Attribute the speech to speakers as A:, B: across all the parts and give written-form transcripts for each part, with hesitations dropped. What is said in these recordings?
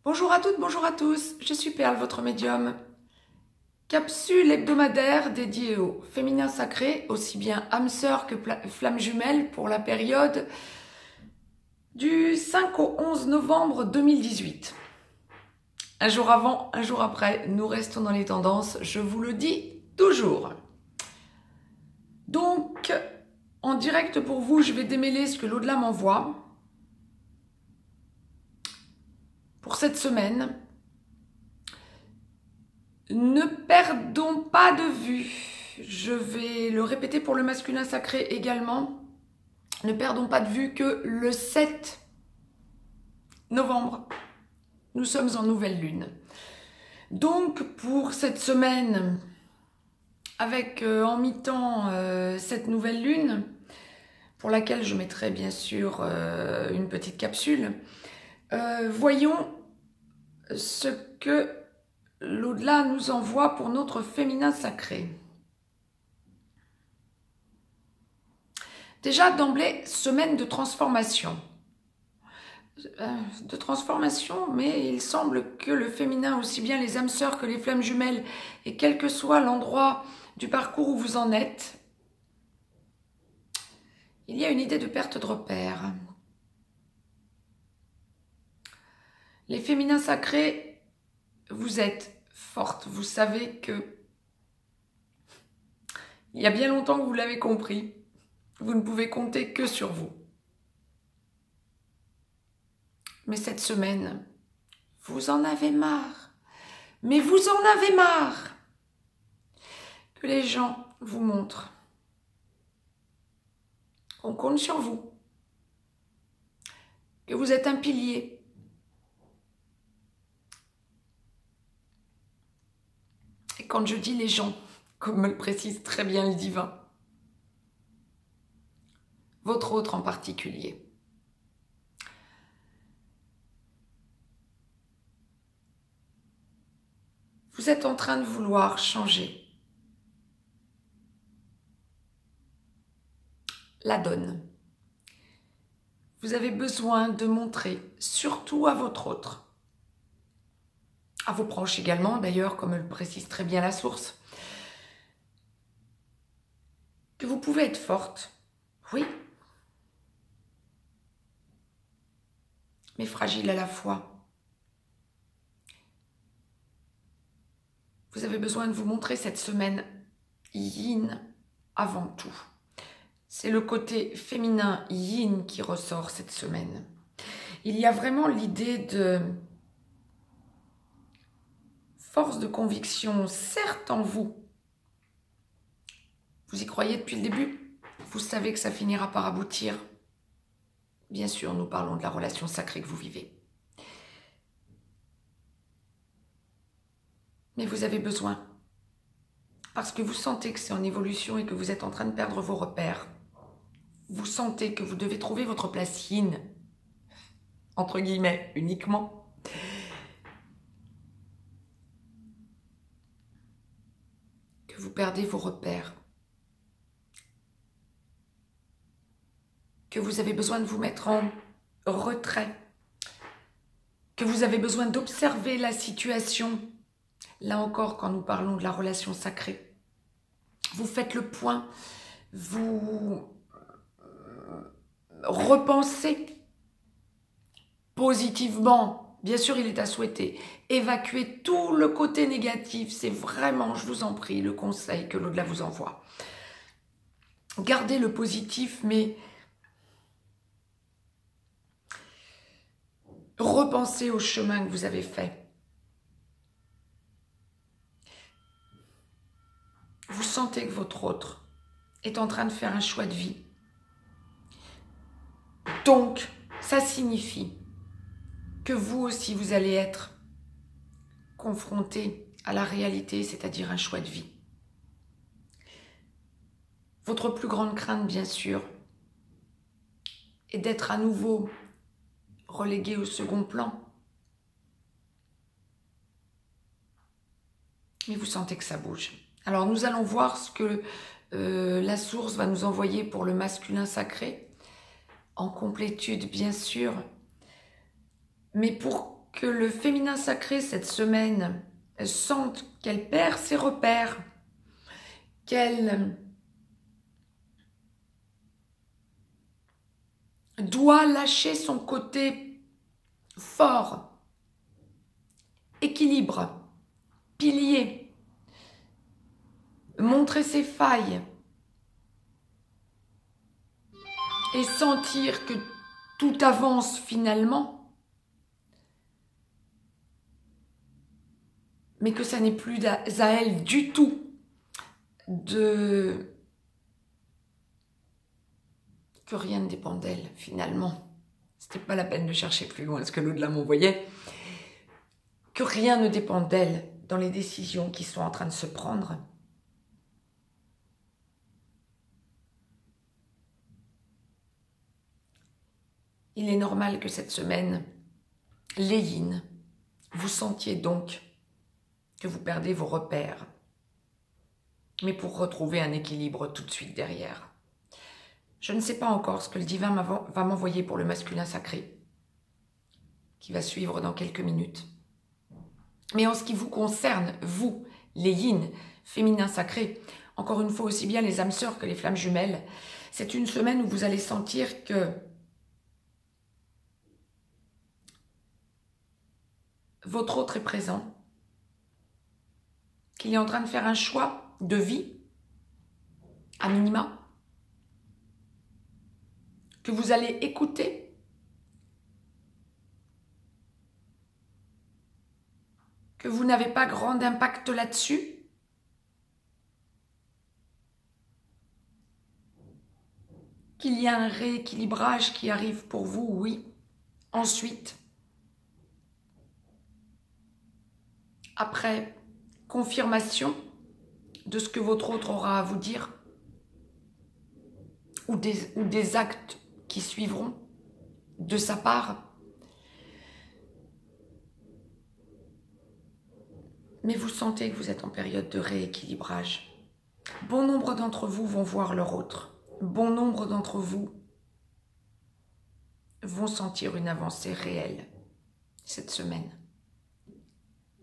A: Bonjour à toutes, bonjour à tous, je suis Perle, votre médium. Capsule hebdomadaire dédiée au féminin sacré, aussi bien âme sœur que flamme jumelle pour la période du 5 au 11 novembre 2018. Un jour avant, un jour après, nous restons dans les tendances, je vous le dis toujours. Donc, en direct pour vous, je vais démêler ce que l'au-delà m'envoie pour cette semaine. Ne perdons pas de vue, je vais le répéter pour le masculin sacré également, ne perdons pas de vue que le 7 novembre, nous sommes en nouvelle lune. Donc pour cette semaine, avec en mi-temps cette nouvelle lune, pour laquelle je mettrai bien sûr une petite capsule, voyons ce que l'au-delà nous envoie pour notre féminin sacré. Déjà d'emblée, semaine de transformation. Mais il semble que le féminin, aussi bien les âmes sœurs que les flammes jumelles, et quel que soit l'endroit du parcours où vous en êtes, il y a une idée de perte de repère. Les féminins sacrés, vous êtes fortes, vous savez que il y a bien longtemps que vous l'avez compris, vous ne pouvez compter que sur vous. Mais cette semaine, vous en avez marre. Mais vous en avez marre que les gens vous montrent qu'on compte sur vous, que vous êtes un pilier. Et quand je dis les gens, comme me le précise très bien le divin, votre autre en particulier. Vous êtes en train de vouloir changer la donne. Vous avez besoin de montrer, surtout à votre autre, à vos proches également, d'ailleurs, comme le précise très bien la source, que vous pouvez être forte, oui, mais fragile à la fois. Vous avez besoin de vous montrer cette semaine yin avant tout. C'est le côté féminin yin qui ressort cette semaine. Il y a vraiment l'idée de force de conviction, certes en vous. Vous y croyez depuis le début. Vous savez que ça finira par aboutir. Bien sûr, nous parlons de la relation sacrée que vous vivez. Mais vous avez besoin, parce que vous sentez que c'est en évolution et que vous êtes en train de perdre vos repères. Vous sentez que vous devez trouver votre place yin, entre guillemets, uniquement. Que vous perdez vos repères. Que vous avez besoin de vous mettre en retrait. Que vous avez besoin d'observer la situation. Là encore, quand nous parlons de la relation sacrée, vous faites le point, vous repensez positivement. Bien sûr, il est à souhaiter. Évacuez tout le côté négatif. C'est vraiment, je vous en prie, le conseil que l'au-delà vous envoie. Gardez le positif, mais repensez au chemin que vous avez fait. Vous sentez que votre autre est en train de faire un choix de vie. Donc, ça signifie que vous aussi, vous allez être confronté à la réalité, c'est-à-dire un choix de vie. Votre plus grande crainte, bien sûr, est d'être à nouveau relégué au second plan. Mais vous sentez que ça bouge. Alors, nous allons voir ce que la source va nous envoyer pour le masculin sacré, en complétude, bien sûr. Mais pour que le féminin sacré cette semaine sente qu'elle perd ses repères, qu'elle doit lâcher son côté fort, équilibre, pilier, montrer ses failles et sentir que tout avance finalement, mais que ça n'est plus à elle du tout que rien ne dépend d'elle finalement. C'était pas la peine de chercher plus loin ce que l'au-delà m'envoyait. Que rien ne dépend d'elle dans les décisions qui sont en train de se prendre. Il est normal que cette semaine, les yin, vous sentiez donc que vous perdez vos repères, mais pour retrouver un équilibre tout de suite derrière. Je ne sais pas encore ce que le divin va m'envoyer pour le masculin sacré, qui va suivre dans quelques minutes. Mais en ce qui vous concerne, vous, les yin, féminins sacrés, encore une fois aussi bien les âmes sœurs que les flammes jumelles, c'est une semaine où vous allez sentir que votre autre est présent, qu'il est en train de faire un choix de vie, à minima, que vous allez écouter, que vous n'avez pas grand impact là-dessus, qu'il y a un rééquilibrage qui arrive pour vous, oui. Ensuite, après confirmation de ce que votre autre aura à vous dire, ou des actes qui suivront de sa part, mais vous sentez que vous êtes en période de rééquilibrage. Bon nombre d'entre vous vont voir leur autre. Bon nombre d'entre vous vont sentir une avancée réelle cette semaine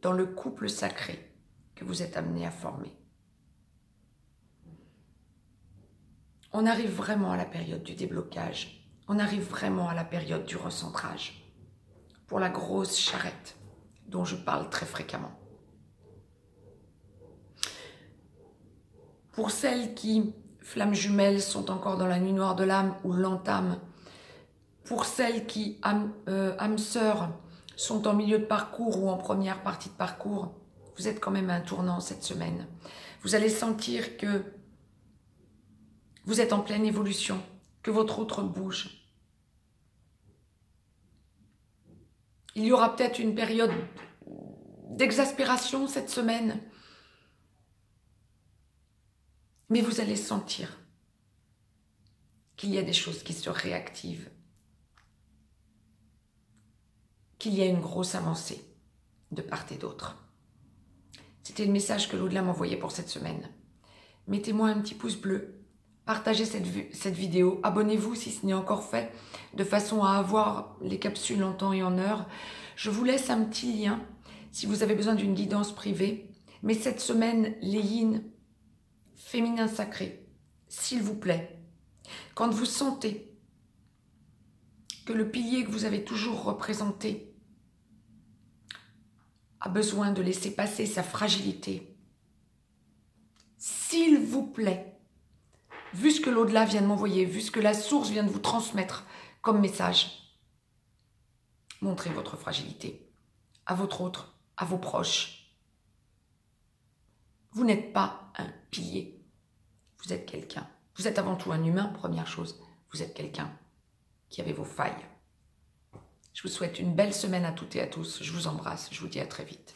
A: dans le couple sacré que vous êtes amenés à former. On arrive vraiment à la période du déblocage. On arrive vraiment à la période du recentrage. Pour la grosse charrette dont je parle très fréquemment. Pour celles qui, flammes jumelles, sont encore dans la nuit noire de l'âme ou l'entament, pour celles qui, âmes sœurs, sont en milieu de parcours ou en première partie de parcours, vous êtes quand même à un tournant cette semaine. Vous allez sentir que vous êtes en pleine évolution, que votre autre bouge. Il y aura peut-être une période d'exaspération cette semaine, mais vous allez sentir qu'il y a des choses qui se réactivent, qu'il y a une grosse avancée de part et d'autre. C'était le message que l'au-delà m'envoyait pour cette semaine. Mettez-moi un petit pouce bleu, partagez cette vidéo, abonnez-vous si ce n'est encore fait, de façon à avoir les capsules en temps et en heure. Je vous laisse un petit lien si vous avez besoin d'une guidance privée. Mais cette semaine, les yin, féminin sacré, s'il vous plaît, quand vous sentez que le pilier que vous avez toujours représenté a besoin de laisser passer sa fragilité, s'il vous plaît, vu ce que l'au-delà vient de m'envoyer, vu ce que la source vient de vous transmettre comme message, montrez votre fragilité à votre autre, à vos proches. Vous n'êtes pas un pilier, vous êtes quelqu'un. Vous êtes avant tout un humain, première chose. Vous êtes quelqu'un qui avait vos failles. Je vous souhaite une belle semaine à toutes et à tous. Je vous embrasse. Je vous dis à très vite.